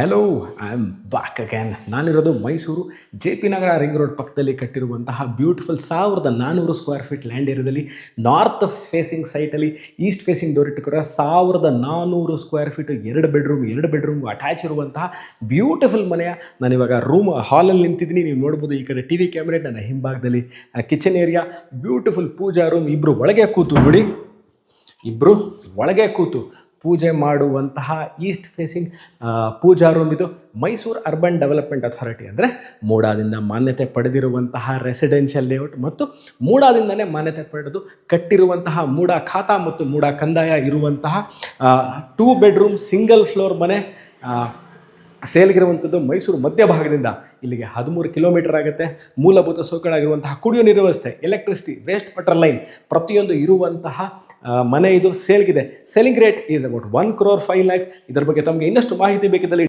Hello, I am back again. ನಾನಿರೋದು Mysuru J P Nagar ring road ಪಕ್ಕದಲ್ಲಿ ಕಟ್ಟಿರುವಂತಹ ಬ್ಯೂಟಿಫುಲ್ 1400 ಸ್ಕ್ವೇರ್ ಫೀಟ್ ಲ್ಯಾಂಡ್ ಏರಿಯಾದಲ್ಲಿ north facing ಸೈಟಲ್ಲಿ ಈಸ್ಟ್ ಫೇಸಿಂಗ್ ಡೋರ್ ಇಟ್ಟುಕೊಂಡ್ರೆ 1400 ಸ್ಕ್ವೇರ್ ಫೀಟು ಎರಡು ಬೆಡ್ರೂಮ್ ಅಟ್ಯಾಚ್ ಇರುವಂತಹ ಬ್ಯೂಟಿಫುಲ್ ಮನೆಯ ನಾನಿವಾಗ ಹಾಲಲ್ಲಿ ನಿಂತಿದ್ದೀನಿ. ನೀವು ನೋಡ್ಬೋದು ಈ ಕಡೆ ಟಿ ವಿ ಕ್ಯಾಮ್ರೆ, ನನ್ನ ಹಿಂಭಾಗದಲ್ಲಿ ಕಿಚನ್ ಏರಿಯಾ, ಬ್ಯೂಟಿಫುಲ್ ಪೂಜಾ ರೂಮ್. ಇಬ್ಬರು ಒಳಗೆ ಕೂತು ಪೂಜೆ ಮಾಡುವಂತಹ ಈಸ್ಟ್ ಫೇಸಿಂಗ್ ಪೂಜಾ ರೂಮ್. ಇದು ಮೈಸೂರು ಅರ್ಬನ್ ಡೆವಲಪ್ಮೆಂಟ್ ಅಥಾರಿಟಿ ಅಂದರೆ ಮೂಡಾದಿಂದ ಮಾನ್ಯತೆ ಪಡೆದಿರುವಂತಹ ರೆಸಿಡೆನ್ಷಿಯಲ್ ಲೇಔಟ್ ಮತ್ತು ಮೂಡಾದಿಂದಲೇ ಮಾನ್ಯತೆ ಪಡೆದು ಕಟ್ಟಿರುವಂತಹ ಮೂಡಾ ಖಾತಾ ಮತ್ತು ಮೂಡಾ ಕಂದಾಯ ಇರುವಂತಹ 2 ಬೆಡ್ರೂಮ್ ಸಿಂಗಲ್ ಫ್ಲೋರ್ ಮನೆ ಸೇಲ್ಗಿರುವಂಥದ್ದು. ಮೈಸೂರು ಮಧ್ಯಭಾಗದಿಂದ ಇಲ್ಲಿಗೆ 13 ಕಿಲೋಮೀಟರ್ ಆಗುತ್ತೆ. ಮೂಲಭೂತ ಸೌಕರ್ಯವಾಗಿರುವಂತಹ ಕುಡಿಯೋ ನೀರು ವ್ಯವಸ್ಥೆ, ಎಲೆಕ್ಟ್ರಿಸಿಟಿ, ವೇಸ್ಟ್ ವಾಟರ್ ಲೈನ್ ಪ್ರತಿಯೊಂದು ಇರುವಂತಹ ಮನೆ ಇದು ಸೇಲ್ಗಿದೆ. Selling rate is about 1,05,00,000. ಇದರ ಬಗ್ಗೆ ತಮಗೆ ಇನ್ನಷ್ಟು ಮಾಹಿತಿ ಬೇಕಿದ್ದಲ್ಲಿ